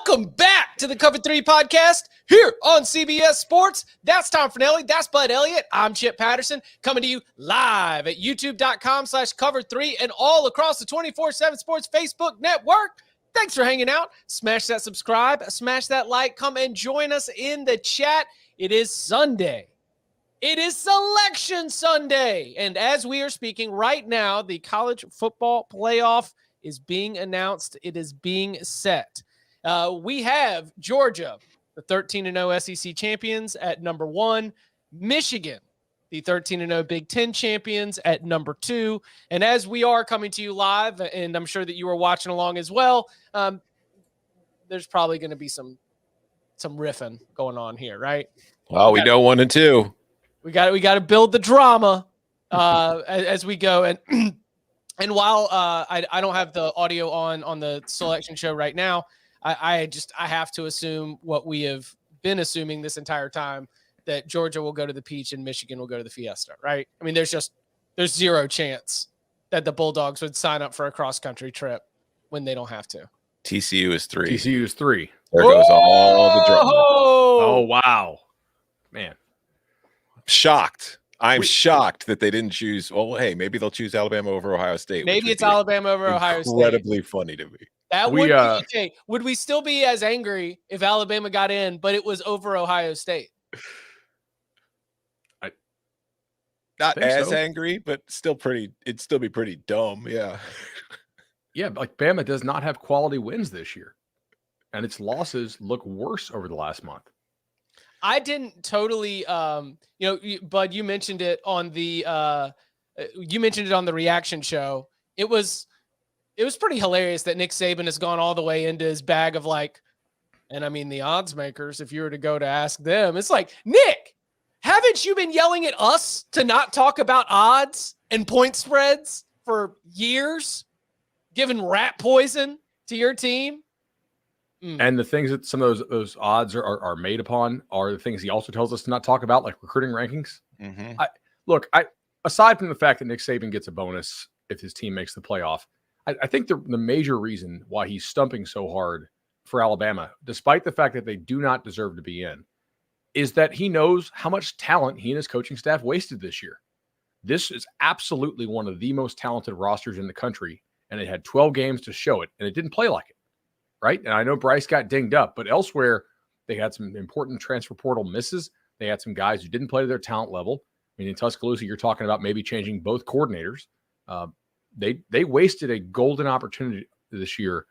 Welcome back to the Cover 3 podcast here on CBS Sports. That's Tom Fornelli. That's Bud Elliott. I'm Chip Patterson coming to you live at youtube.com/cover3 and all across the 24/7 Sports Facebook network. Thanks for hanging out. Smash that subscribe, smash that like, come and join us in the chat. It is Sunday. It is Selection Sunday. And as we are speaking right now, the college football playoff is being announced. It is being set. We have Georgia, the 13-0 SEC champions, at number 1. Michigan, the 13-0 Big Ten champions, at number 2. And as we are coming to you live, and I'm sure that you are watching along as well, there's probably going to be some riffing going on here, right? Oh, we know 1 and 2. We got to build the drama as we go. And and while I don't have the audio on the selection show right now, I have to assume what we have been assuming this entire time, that Georgia will go to the Peach and Michigan will go to the Fiesta, right? I mean, there's zero chance that the Bulldogs would sign up for a cross-country trip when they don't have to. TCU is 3. TCU is 3. There goes all the drama. Oh, wow. Man. Shocked. I'm shocked that they didn't choose. Well, hey, maybe they'll choose Alabama over Ohio State. Maybe it's Alabama over Ohio State. Incredibly funny to me. That would be okay. Would we still be as angry if Alabama got in, but it was over Ohio State? Not as angry, but still pretty. It'd still be pretty dumb. Yeah. Yeah, like Bama does not have quality wins this year, and its losses look worse over the last month. I didn't totally, Bud, you mentioned it on the reaction show. It was pretty hilarious that Nick Saban has gone all the way into his bag of like, and I mean the odds makers, if you were to go to ask them, it's like, Nick, haven't you been yelling at us to not talk about odds and point spreads for years, giving rat poison to your team? And the things that some of those odds are made upon are the things he also tells us to not talk about, like recruiting rankings. Mm-hmm. Aside from the fact that Nick Saban gets a bonus if his team makes the playoff, I think the major reason why he's stumping so hard for Alabama, despite the fact that they do not deserve to be in, is that he knows how much talent he and his coaching staff wasted this year. This is absolutely one of the most talented rosters in the country, and it had 12 games to show it, and it didn't play like it. Right. And I know Bryce got dinged up, but elsewhere they had some important transfer portal misses. They had some guys who didn't play to their talent level. I mean, in Tuscaloosa, you're talking about maybe changing both coordinators. They wasted a golden opportunity this year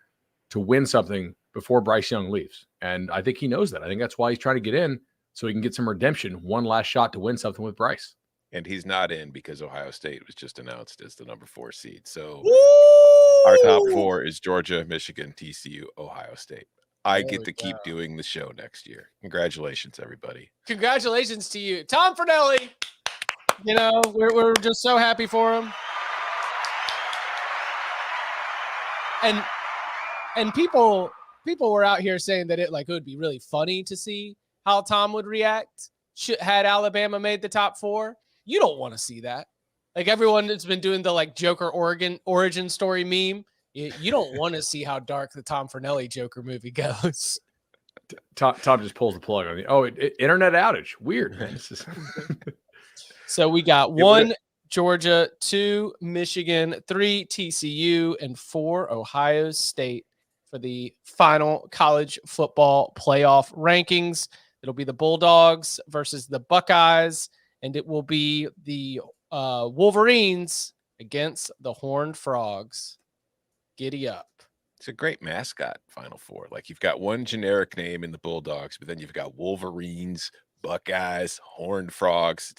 to win something before Bryce Young leaves. And I think he knows that. I think that's why he's trying to get in, so he can get some redemption, one last shot to win something with Bryce. And he's not in because Ohio State was just announced as the number 4 seed. So our top 4 is Georgia, Michigan, TCU, Ohio State. I get to keep doing the show next year. Congratulations, everybody. Congratulations to you. Tom Fornelli. You know, we're just so happy for him. And people were out here saying that it would be really funny to see how Tom would react had Alabama made the top 4. You don't want to see that. Like everyone that's been doing the Joker origin story meme, you don't want to see how dark the Tom Fornelli Joker movie goes. Tom just pulls the plug on the internet outage. Weird, man. So we got 1 Georgia, 2 Michigan, 3 TCU, and 4 Ohio State for the final college football playoff rankings. It'll be the Bulldogs versus the Buckeyes, and it will be the Wolverines against the Horned Frogs. Giddy up. It's a great mascot, Final Four. Like, you've got one generic name in the Bulldogs, but then you've got Wolverines, Buckeyes, Horned Frogs.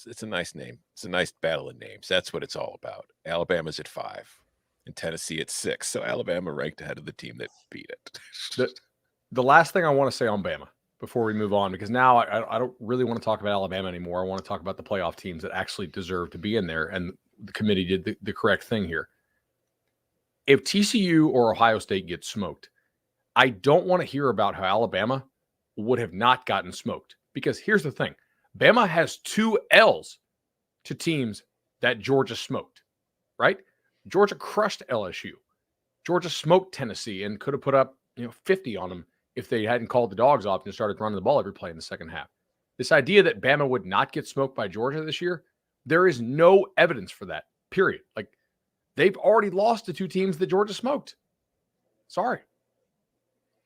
It's a nice name. It's a nice battle of names. That's what it's all about. Alabama's at 5 and Tennessee at 6. So Alabama ranked ahead of the team that beat it. The last thing I want to say on Bama before we move on, because now I don't really want to talk about Alabama anymore. I want to talk about the playoff teams that actually deserve to be in there, and the committee did the correct thing here. If TCU or Ohio State gets smoked, I don't want to hear about how Alabama would have not gotten smoked, because here's the thing. Bama has 2 L's to teams that Georgia smoked, right? Georgia crushed LSU. Georgia smoked Tennessee and could have put up 50 on them if they hadn't called the dogs off and started running the ball every play in the second half. This idea that Bama would not get smoked by Georgia this year, there is no evidence for that, period. Like, they've already lost to 2 teams that Georgia smoked. Sorry.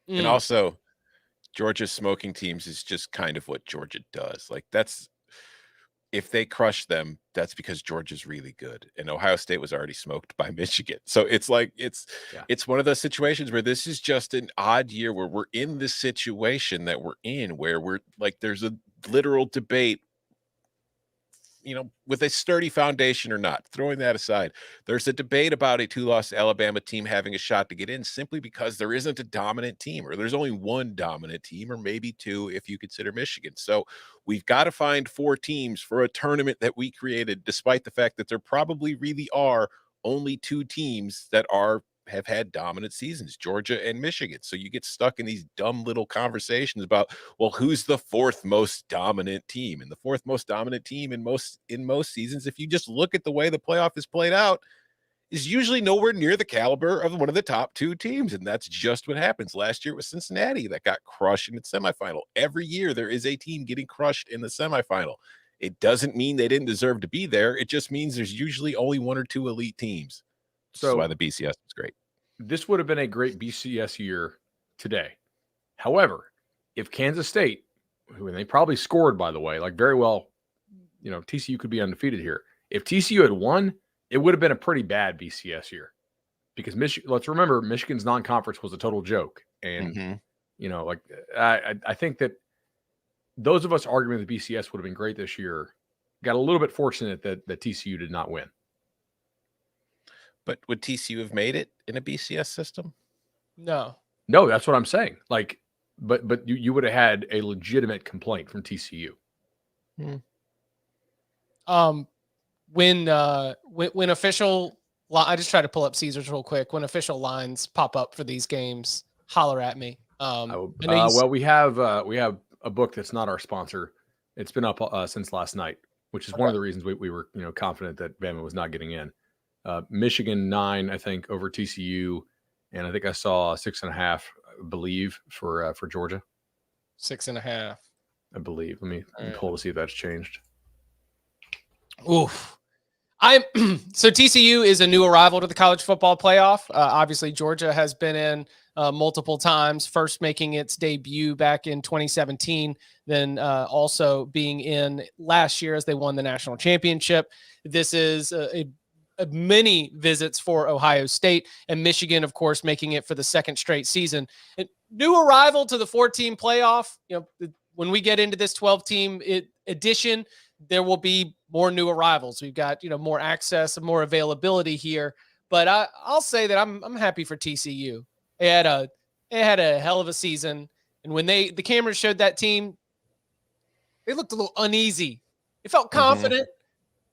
And also, Georgia's smoking teams is just kind of what Georgia does. Like, if they crush them, that's because Georgia's really good. And Ohio State was already smoked by Michigan. So it's like, it's one of those situations where this is just an odd year where we're in this situation that we're in, where we're like, there's a literal debate, with a sturdy foundation or not. Throwing that aside, there's a debate about a 2-loss Alabama team having a shot to get in simply because there isn't a dominant team, or there's only one dominant team, or maybe 2 if you consider Michigan. So we've got to find 4 teams for a tournament that we created, despite the fact that there probably really are only 2 teams that have had dominant seasons, Georgia and Michigan. So you get stuck in these dumb little conversations about, well, who's the 4th most dominant team? And the 4th most dominant team in most seasons, if you just look at the way the playoff is played out, is usually nowhere near the caliber of one of the top 2 teams. And that's just what happens. Last year it was Cincinnati that got crushed in its semifinal. Every year there is a team getting crushed in the semifinal. It doesn't mean they didn't deserve to be there. It just means there's usually only 1 or 2 elite teams. So that's why the BCS is great. This would have been a great BCS year today. However, if Kansas State, who they probably scored, by the way, like very well, TCU could be undefeated here. If TCU had won, it would have been a pretty bad BCS year, because let's remember, Michigan's non-conference was a total joke. And, I think that those of us arguing the BCS would have been great this year got a little bit fortunate that TCU did not win. But would TCU have made it in a BCS system? No, that's what I'm saying. Like, but you would have had a legitimate complaint from TCU. When official, I just try to pull up Caesars real quick. When official lines pop up for these games, holler at me. Well, we have a book that's not our sponsor. It's been up since last night, which is one of the reasons we were confident that Bama was not getting in. Michigan 9, I think, over TCU, and I think I saw 6.5, I believe, for Georgia. 6.5, I believe. Let me pull to see if that's changed. Oof. So TCU is a new arrival to the college football playoff. Obviously, Georgia has been in multiple times, first making its debut back in 2017, then also being in last year as they won the national championship. This is many visits for Ohio State, and Michigan, of course, making it for the 2nd straight season. And new arrival to the 14 playoff. When we get into this 12-team edition, there will be more new arrivals. We've got more access and more availability here. But I'll say that I'm happy for TCU. They had a hell of a season, and when the cameras showed that team, they looked a little uneasy. It felt confident.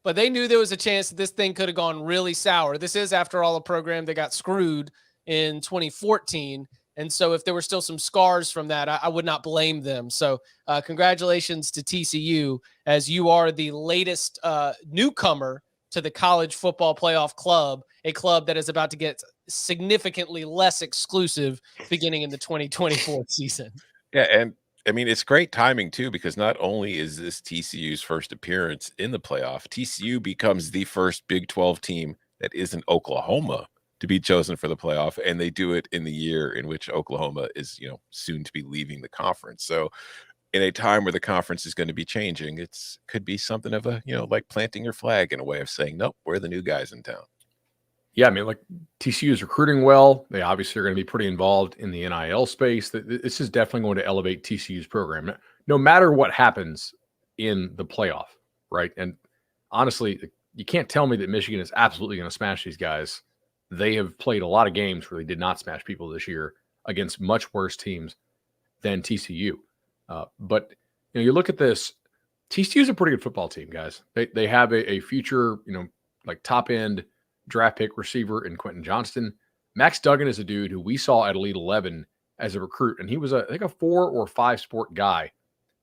But they knew there was a chance that this thing could have gone really sour. This is, after all, a program that got screwed in 2014. And so if there were still some scars from that, I would not blame them. So congratulations to TCU, as you are the latest newcomer to the college football playoff club, a club that is about to get significantly less exclusive beginning in the 2024 season. Yeah, and I mean, it's great timing, too, because not only is this TCU's first appearance in the playoff, TCU becomes the first Big 12 team that isn't Oklahoma to be chosen for the playoff, and they do it in the year in which Oklahoma is, soon to be leaving the conference. So in a time where the conference is going to be changing, could be something of a, like planting your flag in a way of saying, nope, we're the new guys in town. Yeah, I mean, like, TCU is recruiting well. They obviously are going to be pretty involved in the NIL space. This is definitely going to elevate TCU's program, no matter what happens in the playoff, right? And honestly, you can't tell me that Michigan is absolutely going to smash these guys. They have played a lot of games where they did not smash people this year against much worse teams than TCU. But you look at this, TCU is a pretty good football team, guys. They have a future, like top end draft pick receiver in Quentin Johnston. Max Duggan is a dude who we saw at Elite 11 as a recruit, and he was I think a 4 or 5 sport guy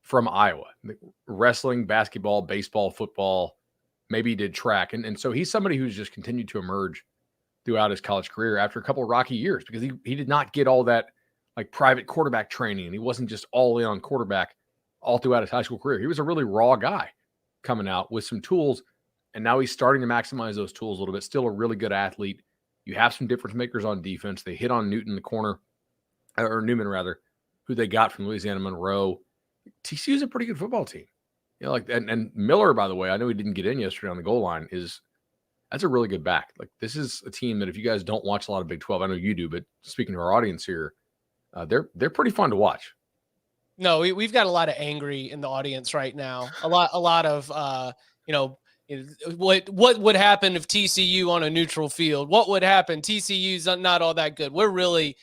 from Iowa. Wrestling, basketball, baseball, football, maybe he did track. And so he's somebody who's just continued to emerge throughout his college career after a couple of rocky years, because he did not get all that like private quarterback training, and he wasn't just all in on quarterback all throughout his high school career. He was a really raw guy coming out with some tools, and now he's starting to maximize those tools a little bit. Still a really good athlete. You have some difference makers on defense. They hit on Newton in the corner, or Newman rather, who they got from Louisiana Monroe. TCU is a pretty good football team. You know, like and Miller, by the way, I know he didn't get in yesterday on the goal line. That's a really good back. Like, this is a team that if you guys don't watch a lot of Big 12, I know you do, but speaking to our audience here, they're pretty fun to watch. No, we've got a lot of angry in the audience right now. A lot of what would happen if TCU on a neutral field? What would happen? TCU's not all that good. We're really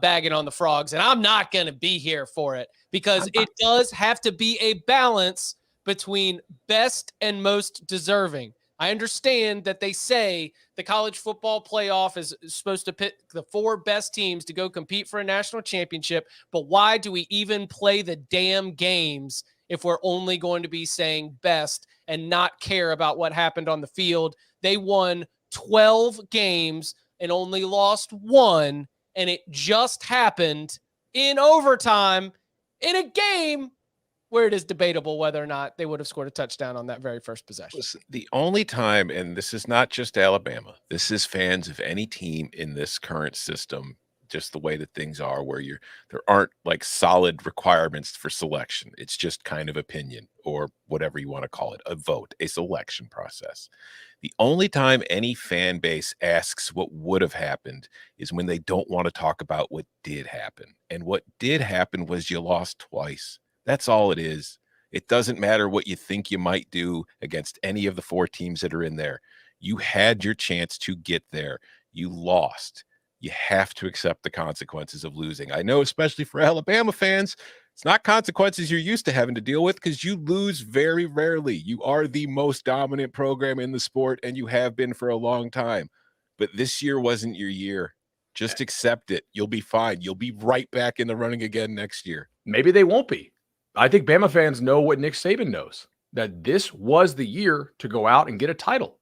bagging on the Frogs, and I'm not going to be here for it because it does have to be a balance between best and most deserving. I understand that they say the college football playoff is supposed to pick the 4 best teams to go compete for a national championship, but why do we even play the damn games if we're only going to be saying best and not care about what happened on the field? They won 12 games and only lost 1, and it just happened in overtime in a game where it is debatable whether or not they would have scored a touchdown on that very first possession. Listen, the only time, and this is not just Alabama, this is fans of any team in this current system, just the way that things are, where there aren't like solid requirements for selection. It's just kind of opinion, or whatever you want to call it, a vote, a selection process. The only time any fan base asks what would have happened is when they don't want to talk about what did happen. And what did happen was you lost twice. That's all it is. It doesn't matter what you think you might do against any of the 4 teams that are in there. You had your chance to get there. You lost. You have to accept the consequences of losing. I know, especially for Alabama fans, it's not consequences you're used to having to deal with because you lose very rarely. You are the most dominant program in the sport, and you have been for a long time. But this year wasn't your year. Just accept it. You'll be fine. You'll be right back in the running again next year. Maybe they won't be. I think Bama fans know what Nick Saban knows, that this was the year to go out and get a title.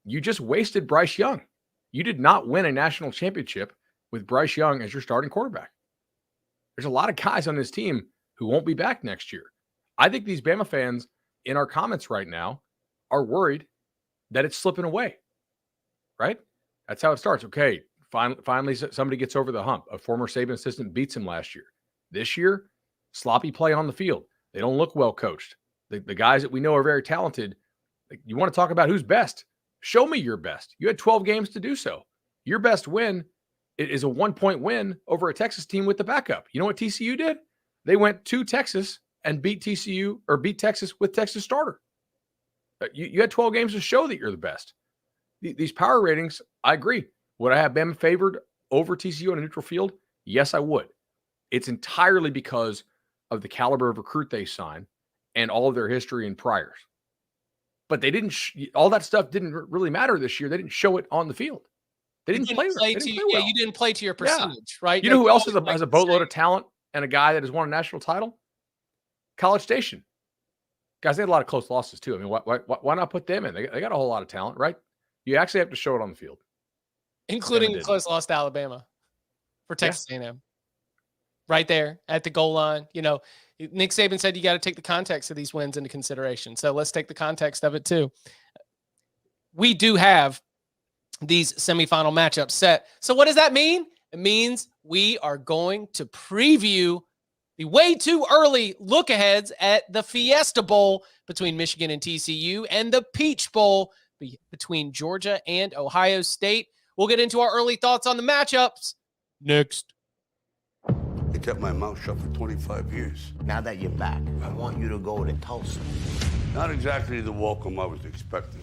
You just wasted Bryce Young. You did not win a national championship with Bryce Young as your starting quarterback. There's a lot of guys on this team who won't be back next year. I think these Bama fans in our comments right now are worried that it's slipping away, right? That's how it starts. Okay, finally somebody gets over the hump. A former Saban assistant beats him last year. This year, sloppy play on the field. They don't look well coached. The guys that we know are very talented. You want to talk about who's best? Show me your best. You had 12 games to do so. Your best win is a 1-point win over a Texas team with the backup. You know what TCU did? They went to Texas and beat Texas with Texas starter. You had 12 games to show that you're the best. These power ratings, I agree. Would I have Bama favored over TCU on a neutral field? Yes, I would. It's entirely because of the caliber of recruit they sign and all of their history and priors. But they didn't. All that stuff didn't really matter this year. They didn't show it on the field. They didn't play well. Yeah, you didn't play to your percentage, right? You know who else has a boatload of talent and a guy that has won a national title? College Station. Guys, they had a lot of close losses too. I mean, why not put them in? They got a whole lot of talent, right? You actually have to show it on the field. Including close loss to Alabama for Texas A&M. Right there at the goal line. You know, Nick Saban said you got to take the context of these wins into consideration. So let's take the context of it too. We do have these semifinal matchups set. So what does that mean? It means we are going to preview the way too early look aheads at the Fiesta Bowl between Michigan and TCU and the Peach Bowl between Georgia and Ohio State. We'll get into our early thoughts on the matchups next. I kept my mouth shut for 25 years. Now that you're back, I want you to go to Tulsa. Not exactly the welcome I was expecting.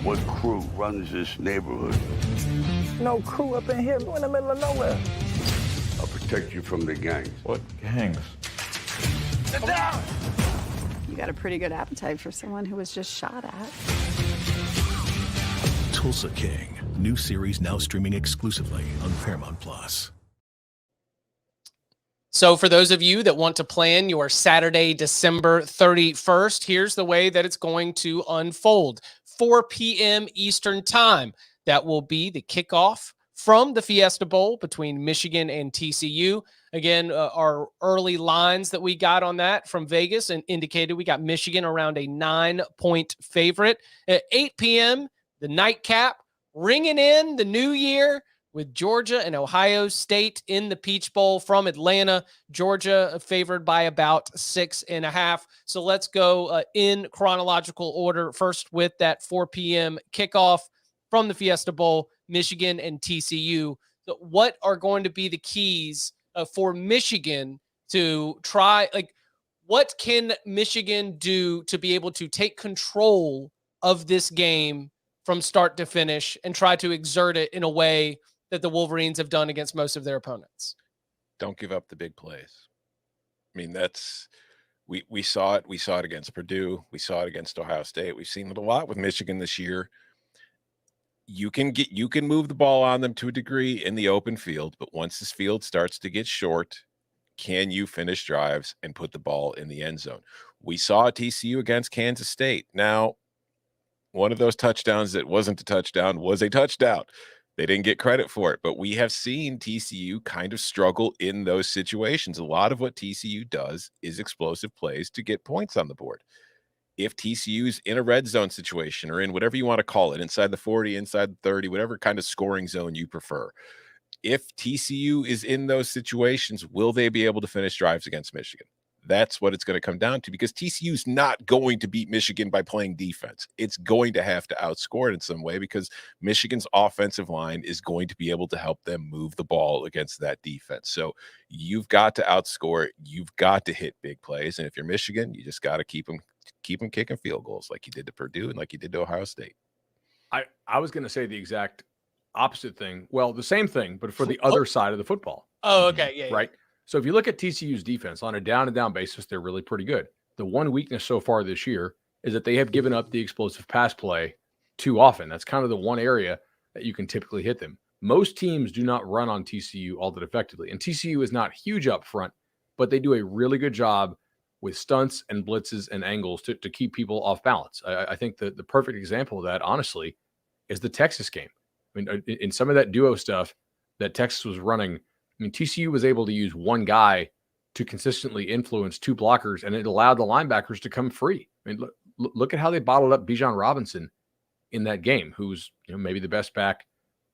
What crew runs this neighborhood? No crew up in here. We're in the middle of nowhere. I'll protect you from the gangs. What gangs? Sit down! You got a pretty good appetite for someone who was just shot at. Tulsa King. New series now streaming exclusively on Paramount+. So for those of you that want to plan your Saturday, December 31st, here's the way that it's going to unfold. 4 p.m. Eastern time. That will be the kickoff from the Fiesta Bowl between Michigan and TCU. Again, our early lines that we got on that from Vegas and indicated we got Michigan around a 9-point favorite. At 8 p.m., the nightcap, ringing in the new year with Georgia and Ohio State in the Peach Bowl from Atlanta. Georgia favored by about 6.5. So let's go in chronological order. First with that 4 p.m. kickoff from the Fiesta Bowl, Michigan and TCU. So what are going to be the keys for Michigan to try? Like, what can Michigan do to be able to take control of this game from start to finish and try to exert it in a way that the Wolverines have done against most of their opponents? Don't give up the big plays. I mean, that's we saw it. We saw it against Purdue. We saw it against Ohio State. We've seen it a lot with Michigan this year. You can move the ball on them to a degree in the open field, but once this field starts to get short, can you finish drives and put the ball in the end zone? We saw TCU against Kansas State. Now, one of those touchdowns that wasn't a touchdown was a touchdown. They didn't get credit for it, but we have seen TCU kind of struggle in those situations. A lot of what TCU does is explosive plays to get points on the board. If TCU's in a red zone situation or in whatever you want to call it, inside the 40, inside the 30, whatever kind of scoring zone you prefer, if TCU is in those situations, will they be able to finish drives against Michigan? That's what it's going to come down to, because TCU's not going to beat Michigan by playing defense. It's going to have to outscore it in some way, because Michigan's offensive line is going to be able to help them move the ball against that defense. So you've got to outscore it. You've got to hit big plays. And if you're Michigan, you just got to keep them kicking field goals like you did to Purdue and like you did to Ohio State. I was going to say the exact opposite thing. Well, the same thing, but for the other side of the football. Oh, okay. Yeah. Right. So if you look at TCU's defense on a down basis, they're really pretty good. The one weakness so far this year is that they have given up the explosive pass play too often. That's kind of the one area that you can typically hit them. Most teams do not run on TCU all that effectively. And TCU is not huge up front, but they do a really good job with stunts and blitzes and angles to keep people off balance. I think the perfect example of that, honestly, is the Texas game. I mean, in some of that duo stuff that Texas was running, I mean, TCU was able to use one guy to consistently influence two blockers, and it allowed the linebackers to come free. I mean, look at how they bottled up Bijan Robinson in that game, who's maybe the best back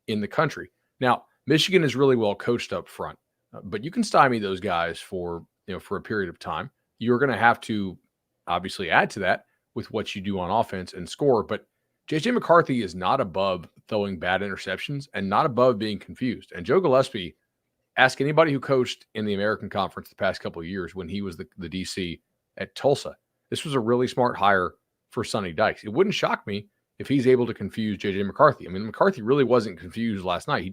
in the country. Now, Michigan is really well coached up front, but you can stymie those guys for a period of time. You're going to have to obviously add to that with what you do on offense and score. But J.J. McCarthy is not above throwing bad interceptions and not above being confused. And Joe Gillespie, ask anybody who coached in the American Conference the past couple of years when he was the DC at Tulsa. This was a really smart hire for Sonny Dykes. It wouldn't shock me if he's able to confuse J.J. McCarthy. I mean, McCarthy really wasn't confused last night.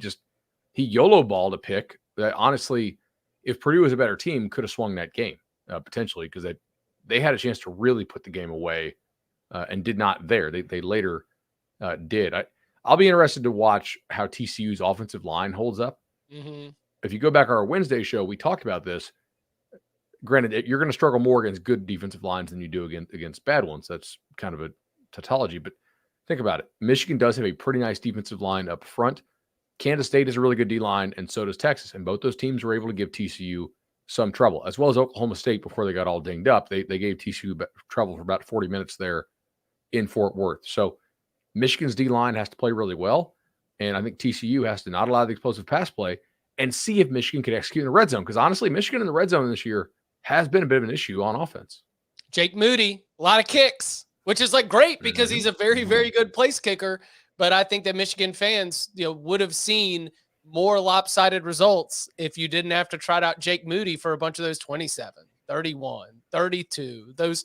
He YOLO balled a pick that, honestly, if Purdue was a better team, could have swung that game potentially, because they had a chance to really put the game away and did not there. They later did. I'll be interested to watch how TCU's offensive line holds up. Mm-hmm. If you go back our Wednesday show, we talked about this. Granted, you're going to struggle more against good defensive lines than you do against bad ones. That's kind of a tautology, but think about it. Michigan does have a pretty nice defensive line up front. Kansas State has a really good D-line, and so does Texas. And both those teams were able to give TCU some trouble, as well as Oklahoma State before they got all dinged up. They gave TCU trouble for about 40 minutes there in Fort Worth. So Michigan's D-line has to play really well, and I think TCU has to not allow the explosive pass play and see if Michigan can execute in the red zone. Because honestly, Michigan in the red zone this year has been a bit of an issue on offense. Jake Moody, a lot of kicks, which is great because he's a very, very good place kicker. But I think that Michigan fans, would have seen more lopsided results if you didn't have to trot out Jake Moody for a bunch of those 27, 31, 32, those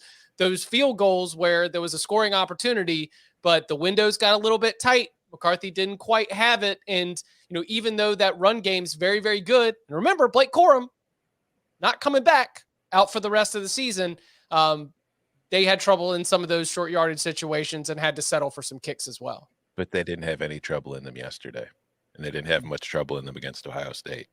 field goals where there was a scoring opportunity, but the windows got a little bit tight. McCarthy didn't quite have it. And, even though that run game's very, very good, and remember, Blake Corum not coming back out for the rest of the season, they had trouble in some of those short yardage situations and had to settle for some kicks as well. But they didn't have any trouble in them yesterday, and they didn't have much trouble in them against Ohio State.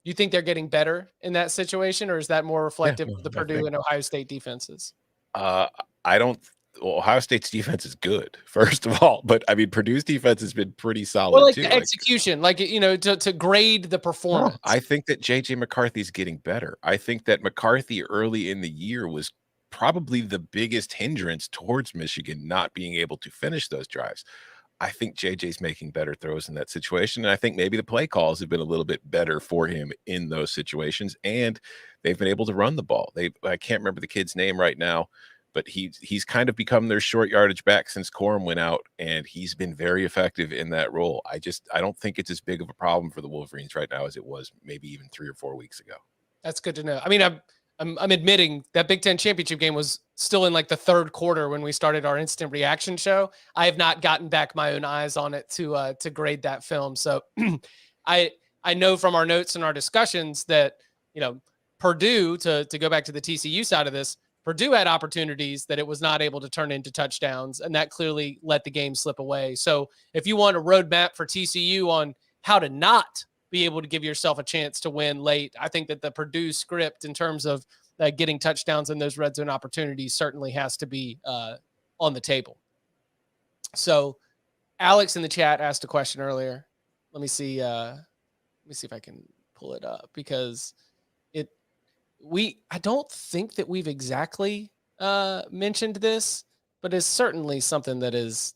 You think they're getting better in that situation, or is that more reflective of the Purdue and Ohio State defenses? I don't Ohio State's defense is good, first of all, but I mean, Purdue's defense has been pretty solid Or like too. the execution, to grade the performance. I think that JJ McCarthy's getting better. I think that McCarthy early in the year was probably the biggest hindrance towards Michigan not being able to finish those drives. I think JJ's making better throws in that situation. And I think maybe the play calls have been a little bit better for him in those situations. And they've been able to run the ball. I can't remember the kid's name right now, but he's kind of become their short yardage back since Corum went out, and he's been very effective in that role. I don't think it's as big of a problem for the Wolverines right now as it was maybe even 3 or 4 weeks ago. That's good to know. I mean, I'm admitting that Big Ten championship game was still in like the third quarter when we started our instant reaction show. I have not gotten back my own eyes on it to grade that film. So I know from our notes and our discussions that, Purdue, to go back to the TCU side of this, Purdue had opportunities that it was not able to turn into touchdowns, and that clearly let the game slip away. So if you want a roadmap for TCU on how to not be able to give yourself a chance to win late, I think that the Purdue script in terms of getting touchdowns in those red zone opportunities certainly has to be on the table. So Alex in the chat asked a question earlier. Let me see if I can pull it up, because I don't think that we've exactly mentioned this, but it's certainly something that is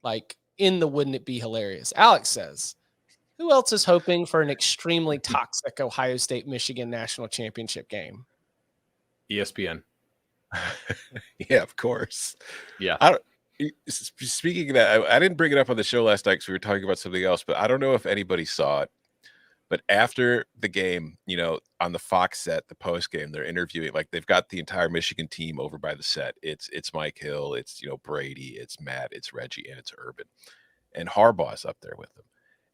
like in the wouldn't it be hilarious. Alex says, who else is hoping for an extremely toxic Ohio State Michigan national championship game? ESPN. Yeah, of course. Yeah. Speaking of that, I didn't bring it up on the show last night because we were talking about something else, but I don't know if anybody saw it. But after the game, on the Fox set, the post game, they're interviewing, like they've got the entire Michigan team over by the set. It's Mike Hill, it's Brady, it's Matt, it's Reggie, and it's Urban. And Harbaugh's up there with them.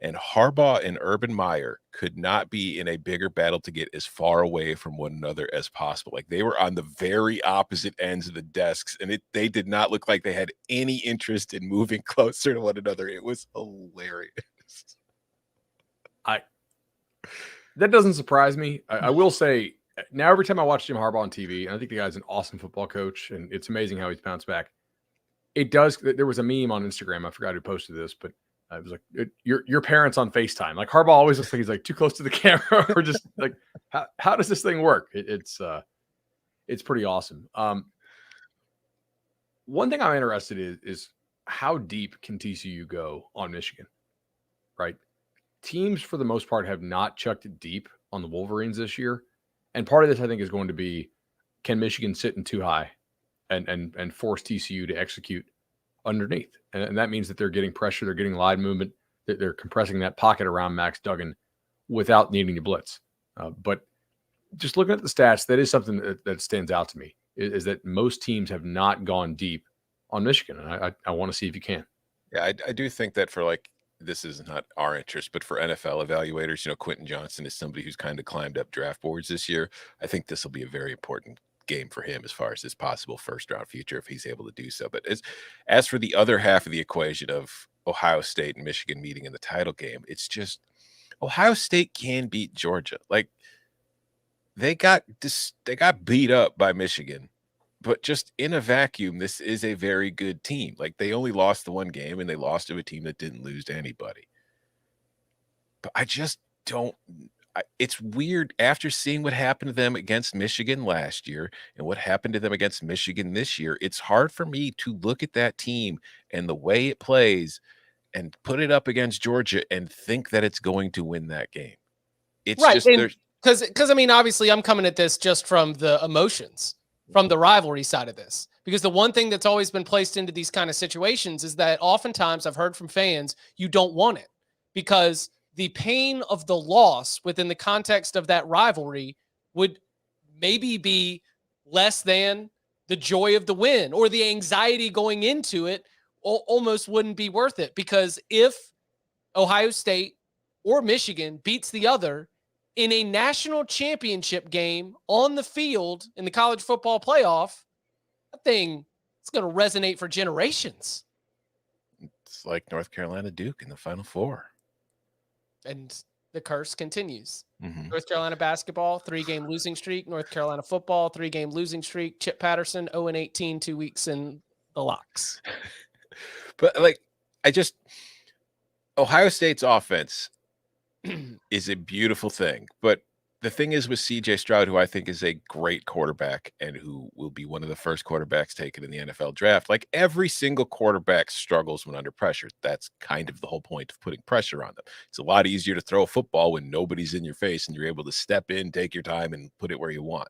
And Harbaugh and Urban Meyer could not be in a bigger battle to get as far away from one another as possible. Like they were on the very opposite ends of the desks, and they did not look like they had any interest in moving closer to one another. It was hilarious. That doesn't surprise me. I will say now every time I watch Jim Harbaugh on TV, and I think the guy's an awesome football coach, and it's amazing how he's bounced back. It does. There was a meme on Instagram. I forgot who posted this, but it was like your parents on FaceTime. Like Harbaugh always looks like he's like too close to the camera, or just like how does this thing work? It's pretty awesome. One thing I'm interested in is how deep can TCU go on Michigan, right? Teams, for the most part, have not chucked it deep on the Wolverines this year. And part of this, I think, is going to be, can Michigan sit in too high and force TCU to execute underneath? And that means that they're getting pressure, they're getting line movement, they're compressing that pocket around Max Duggan without needing to blitz. But just looking at the stats, that is something that stands out to me, is that most teams have not gone deep on Michigan. And I want to see if you can. Yeah, I do think that for this is not our interest, but for NFL evaluators, Quentin Johnson is somebody who's kind of climbed up draft boards this year. I think this will be a very important game for him as far as his possible first round future if he's able to do so. But as for the other half of the equation of Ohio State and Michigan meeting in the title game, it's just Ohio State can beat Georgia. Like they got beat up by Michigan. But just in a vacuum, this is a very good team. Like they only lost the one game, and they lost to a team that didn't lose to anybody. But I just don't. It's weird after seeing what happened to them against Michigan last year and what happened to them against Michigan this year. It's hard for me to look at that team and the way it plays and put it up against Georgia and think that it's going to win that game. It's right. Just because I mean, obviously, I'm coming at this just from the emotions, from the rivalry side of this, because the one thing that's always been placed into these kind of situations is that oftentimes I've heard from fans, you don't want it because the pain of the loss within the context of that rivalry would maybe be less than the joy of the win, or the anxiety going into it almost wouldn't be worth it, because if Ohio State or Michigan beats the other in a national championship game on the field in the college football playoff, that thing is going to resonate for generations. It's like North Carolina Duke in the Final Four. And the curse continues. Mm-hmm. North Carolina basketball, 3-game losing streak. North Carolina football, 3-game losing streak. Chip Patterson, 0-18, 2 weeks in the locks. But Ohio State's offense is a beautiful thing. But the thing is with CJ Stroud, who I think is a great quarterback and who will be one of the first quarterbacks taken in the NFL draft, like every single quarterback struggles when under pressure. That's kind of the whole point of putting pressure on them. It's a lot easier to throw a football when nobody's in your face and you're able to step in, take your time, and put it where you want.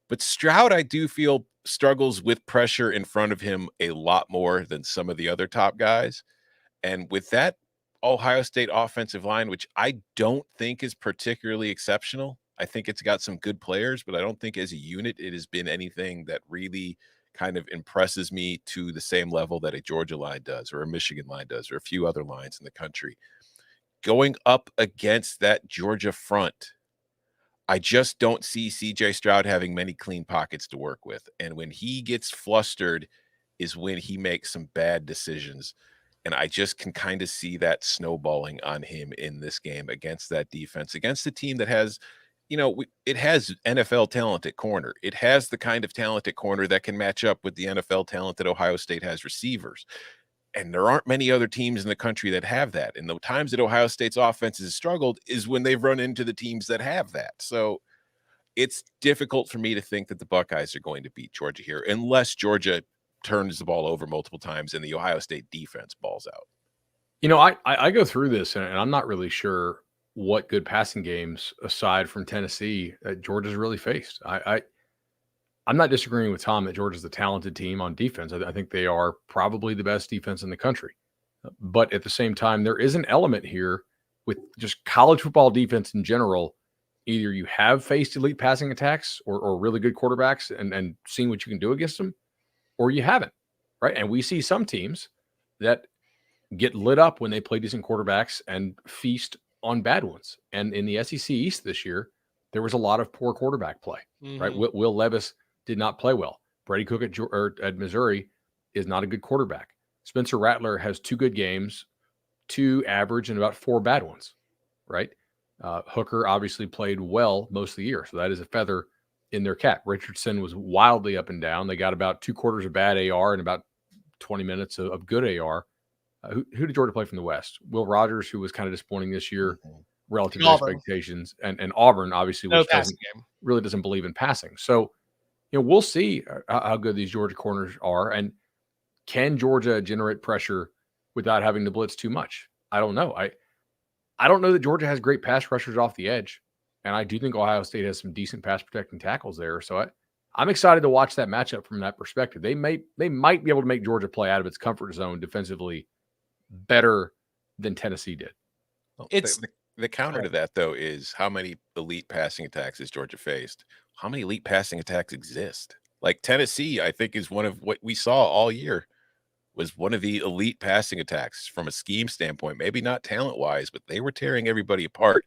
But Stroud, I do feel, struggles with pressure in front of him a lot more than some of the other top guys. And with that Ohio State offensive line, which I don't think is particularly exceptional. I think it's got some good players, but I don't think as a unit it has been anything that really kind of impresses me to the same level that a Georgia line does or a Michigan line does or a few other lines in the country. Going up against that Georgia front, I just don't see CJ Stroud having many clean pockets to work with. And when he gets flustered is when he makes some bad decisions. And I just can kind of see that snowballing on him in this game against that defense, against the team that has, it has NFL talent at corner. It has the kind of talent at corner that can match up with the NFL talent that Ohio State has receivers. And there aren't many other teams in the country that have that. And the times that Ohio State's offense has struggled is when they've run into the teams that have that. So it's difficult for me to think that the Buckeyes are going to beat Georgia here, unless Georgia turns the ball over multiple times and the Ohio State defense balls out. I go through this and I'm not really sure what good passing games aside from Tennessee Georgia's really faced. I'm not disagreeing with Tom that Georgia's a talented team on defense. I think they are probably the best defense in the country. But at the same time, there is an element here with just college football defense in general. Either you have faced elite passing attacks or really good quarterbacks and seen what you can do against them, or you haven't, right? And we see some teams that get lit up when they play decent quarterbacks and feast on bad ones. And in the SEC East this year, there was a lot of poor quarterback play, right? Will Levis did not play well. Brady Cook at Missouri is not a good quarterback. Spencer Rattler has 2 good games, 2 average, and about 4 bad ones, right? Hooker obviously played well most of the year, so that is a feather in their cap. Richardson was wildly up and down. They got about 2 quarters of bad AR and about 20 minutes of good AR. Who did Georgia play from the West? Will Rogers, who was kind of disappointing this year relative to expectations, and Auburn, obviously, which really doesn't believe in passing. So, we'll see how good these Georgia corners are. And can Georgia generate pressure without having to blitz too much? I don't know. I don't know that Georgia has great pass rushers off the edge. And I do think Ohio State has some decent pass protecting tackles there. So I'm excited to watch that matchup from that perspective. They might be able to make Georgia play out of its comfort zone defensively better than Tennessee did. Well, the counter to that, though, is how many elite passing attacks has Georgia faced? How many elite passing attacks exist? Like Tennessee, I think, is one of what we saw all year was one of the elite passing attacks from a scheme standpoint. Maybe not talent-wise, but they were tearing everybody apart.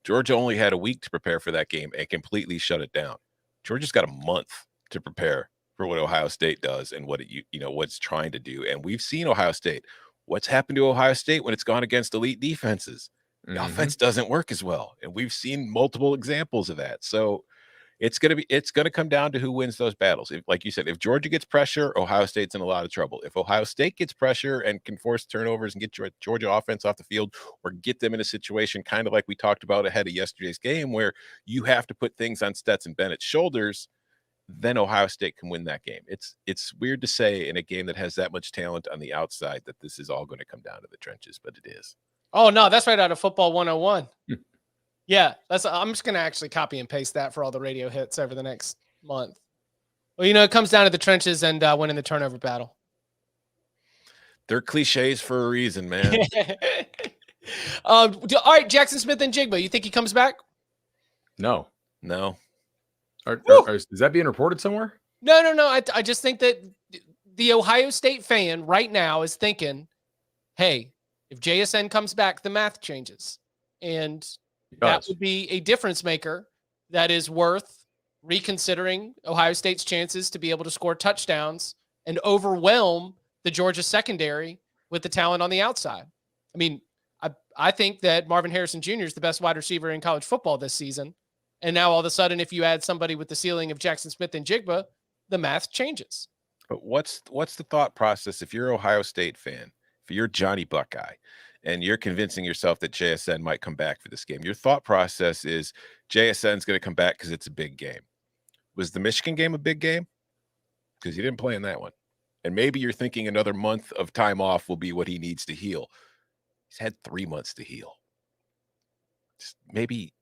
Georgia only had a week to prepare for that game and completely shut it down. Georgia's got a month to prepare for what Ohio State does and what what's trying to do. And we've seen Ohio State. What's happened to Ohio State when it's gone against elite defenses? The offense doesn't work as well. And we've seen multiple examples of that. So it's going to come down to who wins those battles. Like you said, if Georgia gets pressure, Ohio State's in a lot of trouble. If Ohio State gets pressure and can force turnovers and get Georgia offense off the field or get them in a situation kind of like we talked about ahead of yesterday's game where you have to put things on Stetson Bennett's shoulders, then Ohio State can win that game. It's weird to say in a game that has that much talent on the outside that this is all going to come down to the trenches, but it is. Oh, no, that's right out of Football 101. Yeah, I'm just going to actually copy and paste that for all the radio hits over the next month. Well, it comes down to the trenches and winning the turnover battle. They're cliches for a reason, man. All right, Jackson Smith and Jigba, you think he comes back? No. Is that being reported somewhere? No. I just think that the Ohio State fan right now is thinking, hey, if JSN comes back, the math changes. And that would be a difference maker that is worth reconsidering Ohio State's chances to be able to score touchdowns and overwhelm the Georgia secondary with the talent on the outside. I mean, I think that Marvin Harrison Jr. is the best wide receiver in college football this season. And now all of a sudden, if you add somebody with the ceiling of Jackson Smith and Jigba, the math changes. But what's the thought process if you're an Ohio State fan, if you're Johnny Buckeye, and you're convincing yourself that JSN might come back for this game? Your thought process is JSN's going to come back because it's a big game. Was the Michigan game a big game? Because he didn't play in that one. And maybe you're thinking another month of time off will be what he needs to heal. He's had 3 months to heal. Just maybe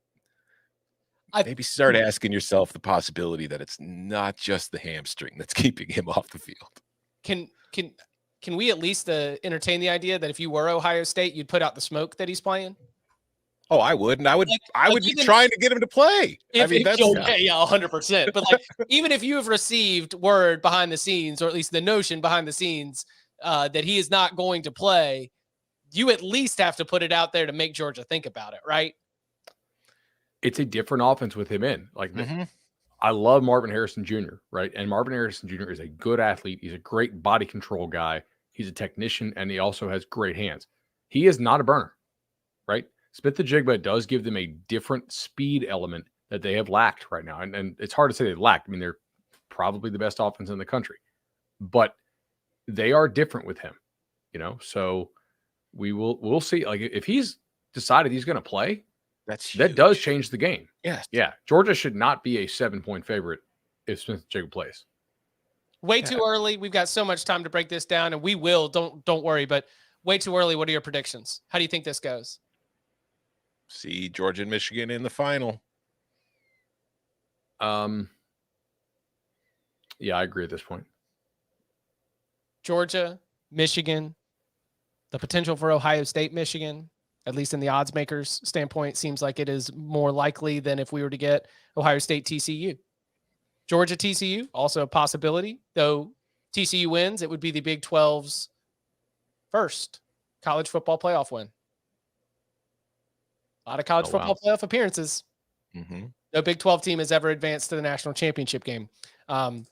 start asking yourself the possibility that it's not just the hamstring that's keeping him off the field. Can we at least entertain the idea that if you were Ohio State, you'd put out the smoke that he's playing? Oh, I would, and I would be trying to get him to play. That's 100%. But like, even if you have received word behind the scenes, or at least the notion behind the scenes, that he is not going to play, you at least have to put it out there to make Georgia think about it, right? It's a different offense with him in. Like, I love Marvin Harrison Jr., right? And Marvin Harrison Jr. is a good athlete. He's a great body control guy. He's a technician, and he also has great hands. He is not a burner, right? Smith-Njigba does give them a different speed element that they have lacked right now. And it's hard to say they lacked. I mean, they're probably the best offense in the country. But they are different with him, So we'll see. Like, if he's decided he's going to play, that does change the game. Yes. Yeah. Georgia should not be a 7-point favorite if Smith-Njigba plays. Way too early. We've got so much time to break this down, and we will. Don't worry. But way too early. What are your predictions? How do you think this goes? See Georgia and Michigan in the final. Yeah, I agree at this point. Georgia, Michigan, the potential for Ohio State, Michigan, at least in the odds makers standpoint, seems like it is more likely than if we were to get Ohio State, TCU. Georgia, TCU, also a possibility. Though TCU wins, it would be the Big 12's first college football playoff win. A lot of college football playoff appearances. No Big 12 team has ever advanced to the national championship game. And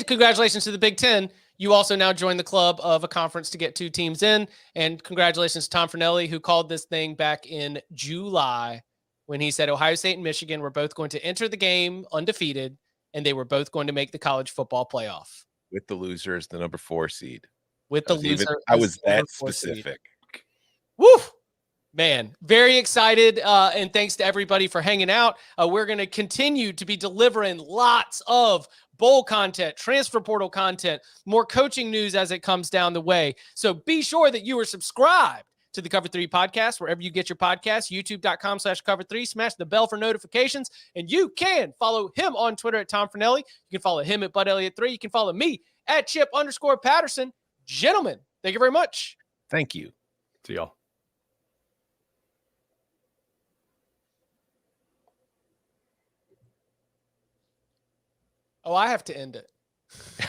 congratulations to the Big 10. You also now join the club of a conference to get 2 teams in. And congratulations to Tom Fornelli, who called this thing back in July when he said Ohio State and Michigan were both going to enter the game undefeated, and they were both going to make the college football playoff. With the loser as the number 4 seed. With the loser. I was that specific. Woo! Man, very excited, and thanks to everybody for hanging out. We're going to continue to be delivering lots of bowl content, transfer portal content, more coaching news as it comes down the way. So be sure that you are subscribed to the Cover 3 podcast, wherever you get your podcasts, youtube.com/cover3. Smash the bell for notifications, and you can follow him on Twitter at Tom Fornelli. You can follow him at Bud Elliott 3. You can follow me at Chip_Patterson. Gentlemen, thank you very much. Thank you. See y'all. Oh, I have to end it.